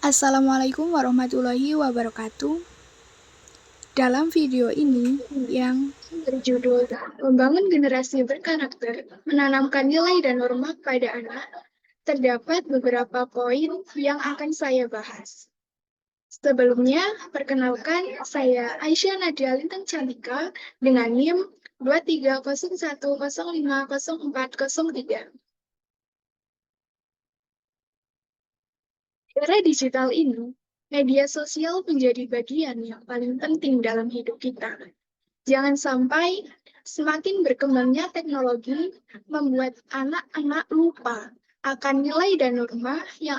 Assalamualaikum warahmatullahi wabarakatuh. Dalam video ini yang berjudul Membangun Generasi Berkarakter, Menanamkan Nilai dan Norma pada Anak, terdapat beberapa poin yang akan saya bahas. Sebelumnya, perkenalkan saya Aisyah Nadia Lintang Cantika dengan NIM 23010500403. Era digital ini, media sosial menjadi bagian yang paling penting dalam hidup kita. Jangan sampai semakin berkembangnya teknologi membuat anak-anak lupa akan nilai dan norma yang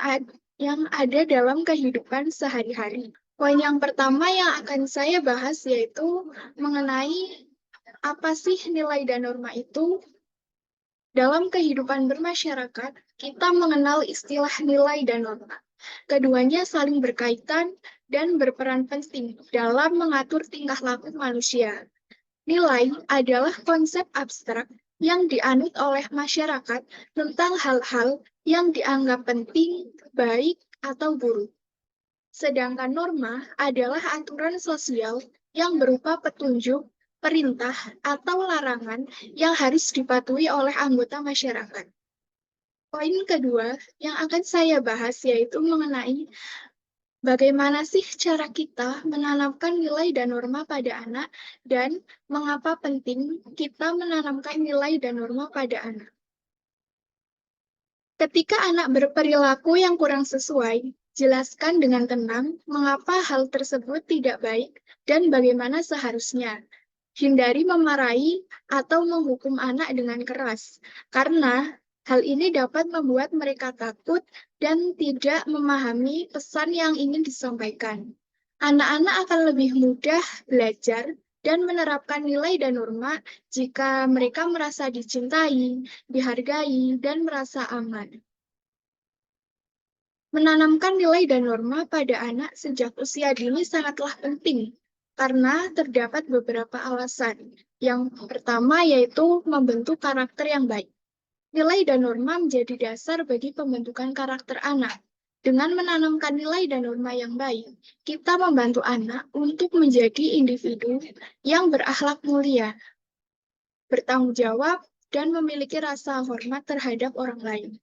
ada dalam kehidupan sehari-hari. Poin yang pertama yang akan saya bahas yaitu mengenai apa sih nilai dan norma itu. Dalam kehidupan bermasyarakat, kita mengenal istilah nilai dan norma. Keduanya saling berkaitan dan berperan penting dalam mengatur tingkah laku manusia. Nilai adalah konsep abstrak yang dianut oleh masyarakat tentang hal-hal yang dianggap penting, baik, atau buruk. Sedangkan norma adalah aturan sosial yang berupa petunjuk, perintah, atau larangan yang harus dipatuhi oleh anggota masyarakat. Poin kedua yang akan saya bahas yaitu mengenai bagaimana sih cara kita menanamkan nilai dan norma pada anak dan mengapa penting kita menanamkan nilai dan norma pada anak. Ketika anak berperilaku yang kurang sesuai, jelaskan dengan tenang mengapa hal tersebut tidak baik dan bagaimana seharusnya. Hindari memarahi atau menghukum anak dengan keras, karena hal ini dapat membuat mereka takut dan tidak memahami pesan yang ingin disampaikan. Anak-anak akan lebih mudah belajar dan menerapkan nilai dan norma jika mereka merasa dicintai, dihargai, dan merasa aman. Menanamkan nilai dan norma pada anak sejak usia dini sangatlah penting karena terdapat beberapa alasan. Yang pertama yaitu membentuk karakter yang baik. Nilai dan norma menjadi dasar bagi pembentukan karakter anak. Dengan menanamkan nilai dan norma yang baik, kita membantu anak untuk menjadi individu yang berakhlak mulia, bertanggung jawab, dan memiliki rasa hormat terhadap orang lain.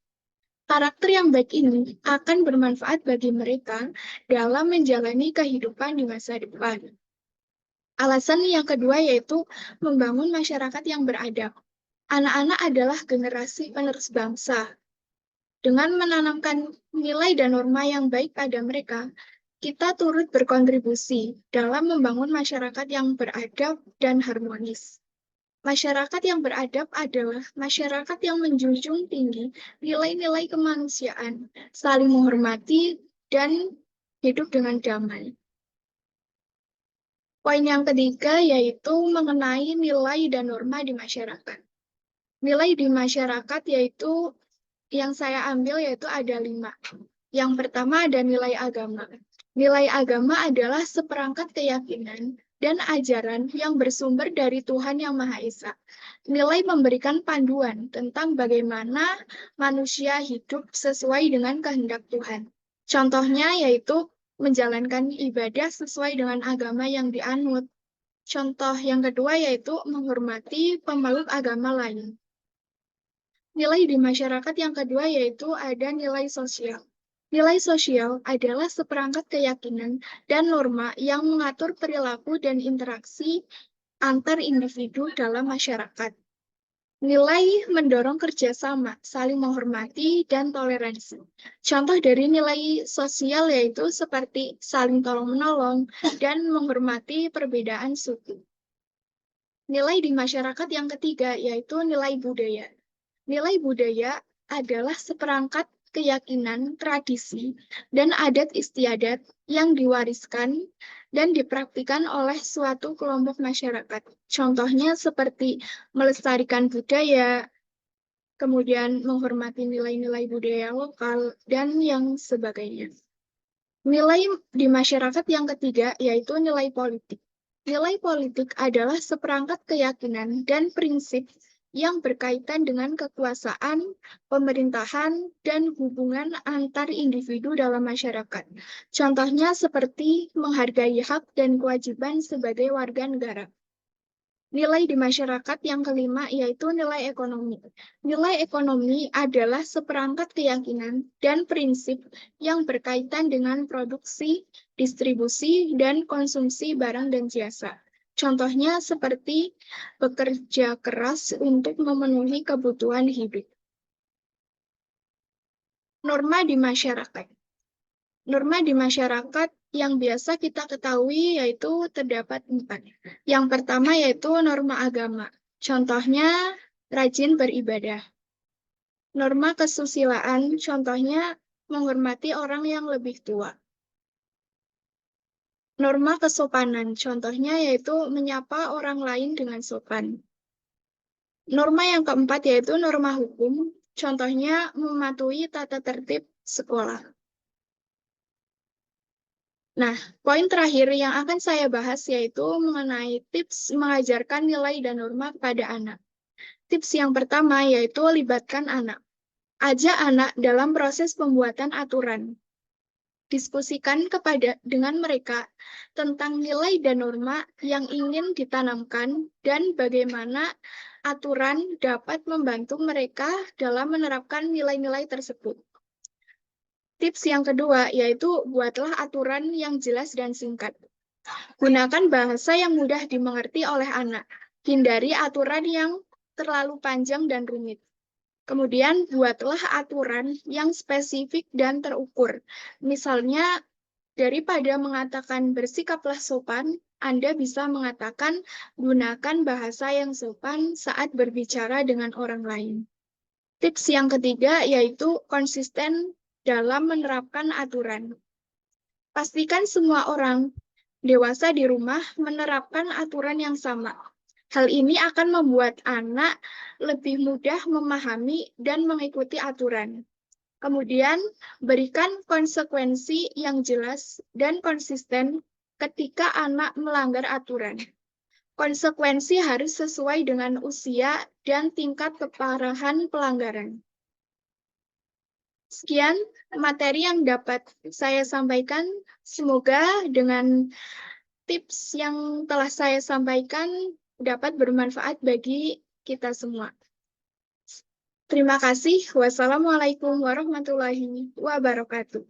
Karakter yang baik ini akan bermanfaat bagi mereka dalam menjalani kehidupan di masa depan. Alasan yang kedua yaitu membangun masyarakat yang beradab. Anak-anak adalah generasi penerus bangsa. Dengan menanamkan nilai dan norma yang baik pada mereka, kita turut berkontribusi dalam membangun masyarakat yang beradab dan harmonis. Masyarakat yang beradab adalah masyarakat yang menjunjung tinggi nilai-nilai kemanusiaan, saling menghormati, dan hidup dengan damai. Poin yang ketiga yaitu mengenai nilai dan norma di masyarakat. Nilai di masyarakat yaitu yang saya ambil yaitu ada 5. Yang pertama ada nilai agama. Nilai agama adalah seperangkat keyakinan dan ajaran yang bersumber dari Tuhan Yang Maha Esa. Nilai memberikan panduan tentang bagaimana manusia hidup sesuai dengan kehendak Tuhan. Contohnya yaitu menjalankan ibadah sesuai dengan agama yang dianut. Contoh yang kedua yaitu menghormati pemeluk agama lain. Nilai di masyarakat yang kedua yaitu ada nilai sosial. Nilai sosial adalah seperangkat keyakinan dan norma yang mengatur perilaku dan interaksi antar individu dalam masyarakat. Nilai mendorong kerjasama, saling menghormati, dan toleransi. Contoh dari nilai sosial yaitu seperti saling tolong-menolong dan menghormati perbedaan suku. Nilai di masyarakat yang ketiga yaitu nilai budaya. Nilai budaya adalah seperangkat keyakinan, tradisi, dan adat istiadat yang diwariskan dan dipraktikkan oleh suatu kelompok masyarakat. Contohnya seperti melestarikan budaya, kemudian menghormati nilai-nilai budaya lokal, dan yang sebagainya. Nilai di masyarakat yang ketiga yaitu nilai politik. Nilai politik adalah seperangkat keyakinan dan prinsip yang berkaitan dengan kekuasaan, pemerintahan, dan hubungan antar individu dalam masyarakat. Contohnya seperti menghargai hak dan kewajiban sebagai warga negara. Nilai di masyarakat yang kelima yaitu nilai ekonomi. Nilai ekonomi adalah seperangkat keyakinan dan prinsip yang berkaitan dengan produksi, distribusi, dan konsumsi barang dan jasa. Contohnya seperti bekerja keras untuk memenuhi kebutuhan hidup. Norma di masyarakat. Norma di masyarakat yang biasa kita ketahui yaitu terdapat 4. Yang pertama yaitu norma agama. Contohnya rajin beribadah. Norma kesusilaan, contohnya menghormati orang yang lebih tua. Norma kesopanan, contohnya yaitu menyapa orang lain dengan sopan. Norma yang keempat yaitu norma hukum, contohnya mematuhi tata tertib sekolah. Nah, poin terakhir yang akan saya bahas yaitu mengenai tips mengajarkan nilai dan norma kepada anak. Tips yang pertama yaitu libatkan anak. Ajak anak dalam proses pembuatan aturan. Diskusikan dengan mereka tentang nilai dan norma yang ingin ditanamkan dan bagaimana aturan dapat membantu mereka dalam menerapkan nilai-nilai tersebut. Tips yang kedua yaitu buatlah aturan yang jelas dan singkat. Gunakan bahasa yang mudah dimengerti oleh anak. Hindari aturan yang terlalu panjang dan rumit. Kemudian buatlah aturan yang spesifik dan terukur. Misalnya, daripada mengatakan bersikaplah sopan, Anda bisa mengatakan gunakan bahasa yang sopan saat berbicara dengan orang lain. Tips yang ketiga yaitu konsisten dalam menerapkan aturan. Pastikan semua orang dewasa di rumah menerapkan aturan yang sama. Hal ini akan membuat anak lebih mudah memahami dan mengikuti aturan. Kemudian, berikan konsekuensi yang jelas dan konsisten ketika anak melanggar aturan. Konsekuensi harus sesuai dengan usia dan tingkat keparahan pelanggaran. Sekian materi yang dapat saya sampaikan. Semoga dengan tips yang telah saya sampaikan dapat bermanfaat bagi kita semua. Terima kasih. Wassalamualaikum warahmatullahi wabarakatuh.